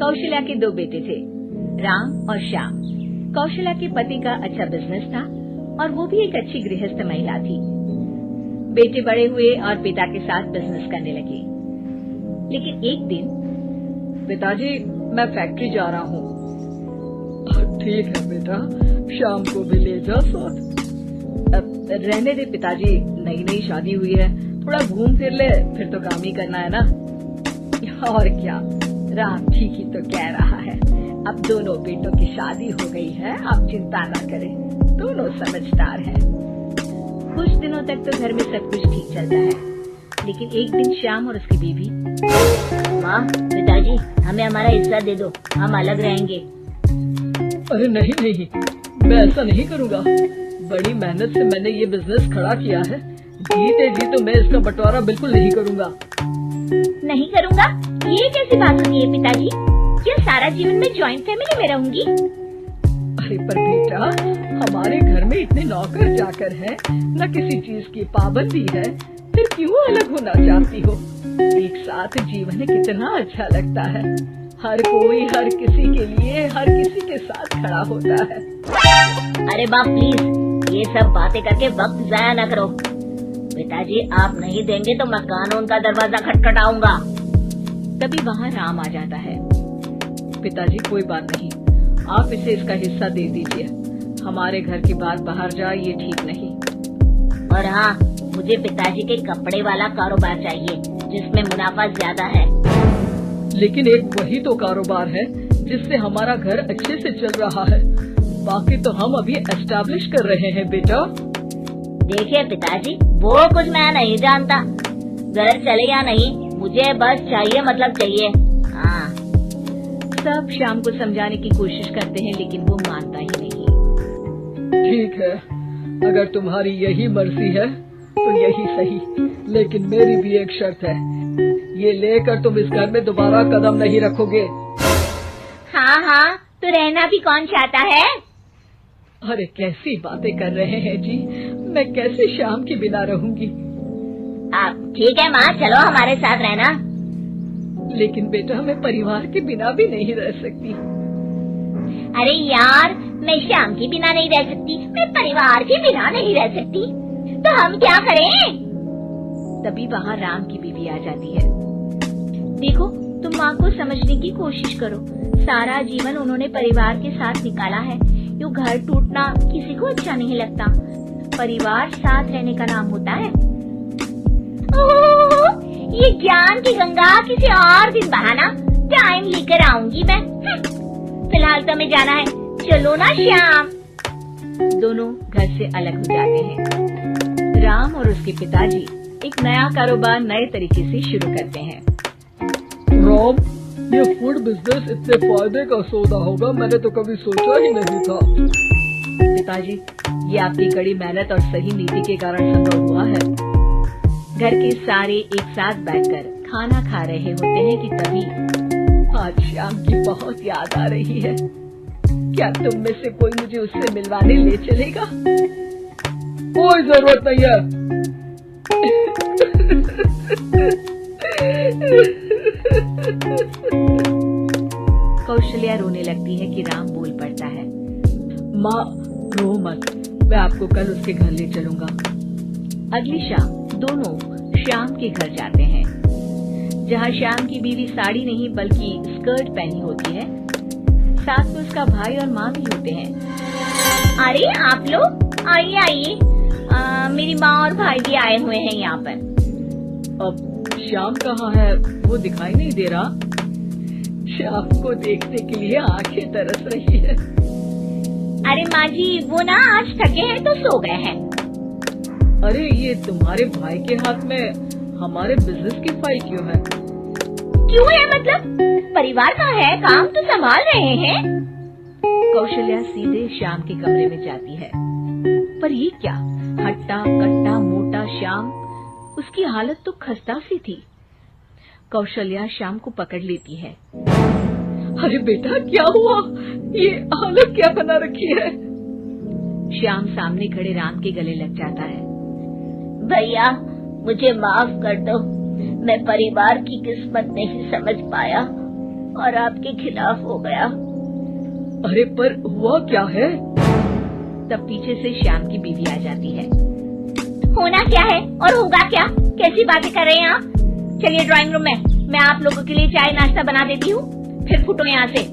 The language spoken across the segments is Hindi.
कौशल्या के 2 बेटे थे, राम और श्याम। कौशल्या के पति का अच्छा बिजनेस था और वो भी एक अच्छी गृहस्थ महिला थी। बेटे बड़े हुए और पिता के साथ बिजनेस करने लगे। लेकिन एक दिन, पिताजी मैं फैक्ट्री जा रहा हूँ। ठीक है बेटा, शाम को भी ले जा साथ। रहने दे पिताजी, नई नई शादी हुई है, थोड़ा घूम फिर ले, फिर तो काम ही करना है ना। और क्या, राम ठीक ही तो कह रहा है। अब दोनों बेटों की शादी हो गई है, आप चिंता ना करें, दोनों समझदार हैं। कुछ दिनों तक तो घर में सब कुछ ठीक चलता है, लेकिन एक दिन श्याम और उसकी बीवी, माँ, पिताजी हमें हमारा हिस्सा दे दो, हम अलग रहेंगे। अरे नहीं नहीं, मैं ऐसा नहीं करूँगा। बड़ी मेहनत से मैंने ये बिजनेस खड़ा किया है, जीते जी तो मैं इसका बंटवारा बिल्कुल नहीं करूँगा। नहीं करूँगा? ये कैसी बात होती है पिताजी? क्या सारा जीवन में जॉइंट फैमिली में रहूंगी? अरे पर बेटा, हमारे घर में इतने नौकर चाकर हैं, न किसी चीज की पाबंदी है, फिर क्यों अलग होना चाहती हो? एक साथ जीवन कितना अच्छा लगता है। हर कोई हर किसी के लिए, हर किसी के साथ खड़ा होता है। अरे बाप प्लीज, ये सब बातें करके वक्त जाया न करो। पिताजी आप नहीं देंगे तो मैं कानून का दरवाजा खटखटाऊंगा। तभी वहाँ राम आ जाता है। पिताजी कोई बात नहीं, आप इसे इसका हिस्सा दे दीजिए। हमारे घर की बात बाहर जाए ये ठीक नहीं। और हाँ, मुझे पिताजी के कपड़े वाला कारोबार चाहिए जिसमें मुनाफा ज्यादा है। लेकिन एक वही तो कारोबार है जिससे हमारा घर अच्छे से चल रहा है, बाकी तो हम अभी एस्टैब्लिश कर रहे हैं बेटा। देखिए पिताजी, वो कुछ मैं नहीं जानता, घर चले या नहीं, मुझे बस चाहिए मतलब चाहिए। हाँ। सब श्याम को समझाने की कोशिश करते हैं, लेकिन वो मानता ही नहीं। ठीक है, अगर तुम्हारी यही मर्जी है तो यही सही, लेकिन मेरी भी एक शर्त है, ये लेकर तुम इस घर में दोबारा कदम नहीं रखोगे। हाँ हाँ, तो रहना भी कौन चाहता है? अरे कैसी बातें कर रहे हैं जी, मैं कैसे श्याम के बिना रहूंगी? आप ठीक है माँ, चलो हमारे साथ रहना। लेकिन बेटा मैं परिवार के बिना भी नहीं रह सकती। अरे यार, मैं श्याम के बिना नहीं रह सकती, मैं परिवार के बिना नहीं रह सकती, तो हम क्या करें? तभी वहाँ राम की बीवी आ जाती है। देखो, तुम माँ को समझने की कोशिश करो, सारा जीवन उन्होंने परिवार के साथ निकाला है। यो घर टूटना किसी को अच्छा नहीं लगता, परिवार साथ रहने का नाम होता है। ओह, ये ज्ञान की गंगा किसी और दिन बहाना, टाइम लेकर आऊंगी मैं। फिलहाल तो हमें जाना है, चलो ना श्याम। दोनों घर से अलग हो जाते हैं। राम और उसके पिताजी एक नया कारोबार नए तरीके से शुरू करते हैं। राम, ये फूड बिजनेस इतने फायदे का सौदा होगा मैंने तो कभी सोचा ही नहीं था। पिताजी, ये आपकी कड़ी मेहनत और सही नीति के कारण संभव हुआ है। घर के सारे एक साथ बैठकर खाना खा रहे होते हैं कि तभी आज श्याम की बहुत याद आ रही है। क्या तुम में से कोई मुझे उससे मिलवाने ले चलेगा? कोई जरूरत नहीं है। कौशल्या रोने लगती है कि राम बोल पड़ता है। माँ रो मत, मैं आपको कल उसके घर ले चलूंगा। अगली शाम दोनों श्याम के घर जाते हैं, जहाँ श्याम की बीवी साड़ी नहीं बल्कि स्कर्ट पहनी होती है। साथ में उसका भाई और माँ भी होते हैं। अरे आप लोग आइए आइए, मेरी माँ और भाई भी आए हुए हैं यहाँ पर। अब श्याम कहाँ है, वो दिखाई नहीं दे रहा। श्याम को देखने के लिए आंखें तरस रही है। अरे माँ जी, वो ना आज थके हैं तो सो गए हैं। अरे ये तुम्हारे भाई के हाथ में हमारे बिजनेस की फाइल क्यों है? क्यों है मतलब? परिवार का है, काम तो संभाल रहे हैं। कौशल्या सीधे श्याम के कमरे में जाती है, पर ये क्या, हट्टा कट्टा मोटा श्याम, उसकी हालत तो खस्ता सी थी। कौशल्या श्याम को पकड़ लेती है। अरे बेटा क्या हुआ, ये हालत क्या बना रखी है? श्याम सामने खड़े राम के गले लग जाता है। भैया मुझे माफ कर दो, मैं परिवार की किस्मत नहीं समझ पाया। और आपके खिलाफ हो गया। अरे पर हुआ क्या है? तब पीछे से श्याम की बीवी आ जाती है। होना क्या है और होगा क्या? कैसी बातें कर रहे हैं आप? चलिए ड्राइंग रूम में, मैं आप लोगों के लिए चाय नाश्ता बना देती हूँ, फिर फुटो यहाँ से।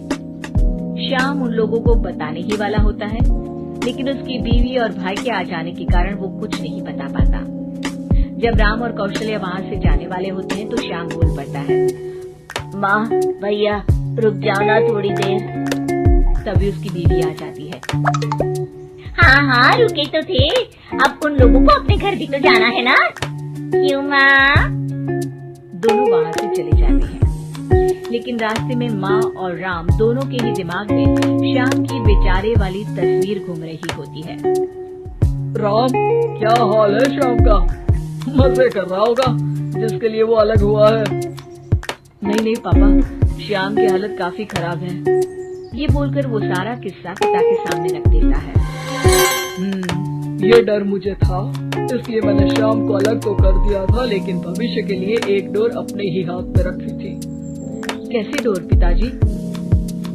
श्याम उन लोगों को बताने ही वाला होता है, लेकिन उसकी बीवी और भाई के आ जाने के कारण वो कुछ नहीं बता पाता। जब राम और कौशल्या वहाँ से जाने वाले होते हैं तो श्याम बोल पड़ता है, माँ भैया रुक जाओ ना थोड़ी देर। तभी उसकी बीवी आ जाती है। हाँ रुके तो थे, अब उन लोगों को अपने घर भी तो जाना है ना, क्यों माँ? दोनों वहाँ से चले जाते हैं, लेकिन रास्ते में माँ और राम दोनों के ही दिमाग में श्याम की बेचारे वाली तस्वीर घूम रही होती है। राम, क्या हाल है श्याम का? मजे कर रहा होगा जिसके लिए वो अलग हुआ है। नहीं पापा, श्याम की हालत काफी खराब है। ये बोलकर वो सारा किस्सा पिता के सामने रख देता है। ये डर मुझे था, इसलिए मैंने श्याम को अलग तो कर दिया था, लेकिन भविष्य के लिए एक डोर अपने ही हाथ में रखी थी। कैसी डोर पिताजी?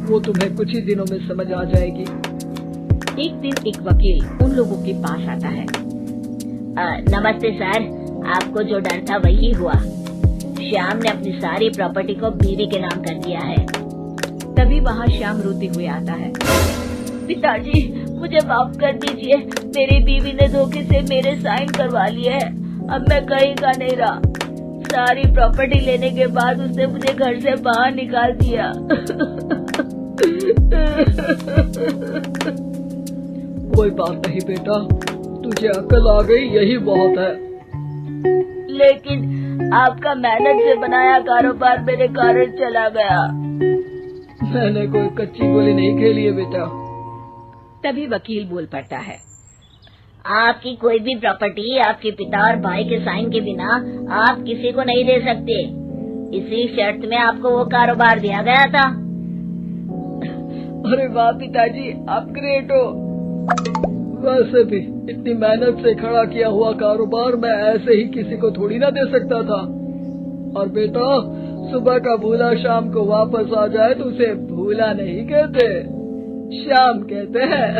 वो तुम्हें कुछ ही दिनों में समझ आ जाएगी। एक दिन एक वकील उन लोगों के पास आता है। नमस्ते सर, आपको जो डर था वही हुआ। श्याम ने अपनी सारी प्रॉपर्टी को बीवी के नाम कर दिया है। तभी वहाँ श्याम रोते हुए आता है। पिताजी मुझे माफ कर दीजिए, मेरी बीवी ने धोखे से मेरे साइन करवा लिए हैं। अब मैं कहीं का नहीं रहा। सारी प्रॉपर्टी लेने के बाद उसने मुझे घर से बाहर निकाल दिया। कोई बात नहीं बेटा, तुझे अकल आ गई, यही बहुत है। लेकिन आपका मेहनत से बनाया कारोबार मेरे कारण चला गया। मैंने कोई कच्ची गोली नहीं खेली है बेटा। तभी वकील बोल पड़ता है, आपकी कोई भी प्रॉपर्टी आपके पिता और भाई के साइन के बिना आप किसी को नहीं दे सकते। इसी शर्त में आपको वो कारोबार दिया गया था। अरे वाह पिताजी, आप ग्रेट हो। वैसे भी इतनी मेहनत से खड़ा किया हुआ कारोबार मैं ऐसे ही किसी को थोड़ी ना दे सकता था। और बेटा, सुबह का भूला शाम को वापस आ जाए तो उसे भूला नहीं कहते, श्याम कहते हैं।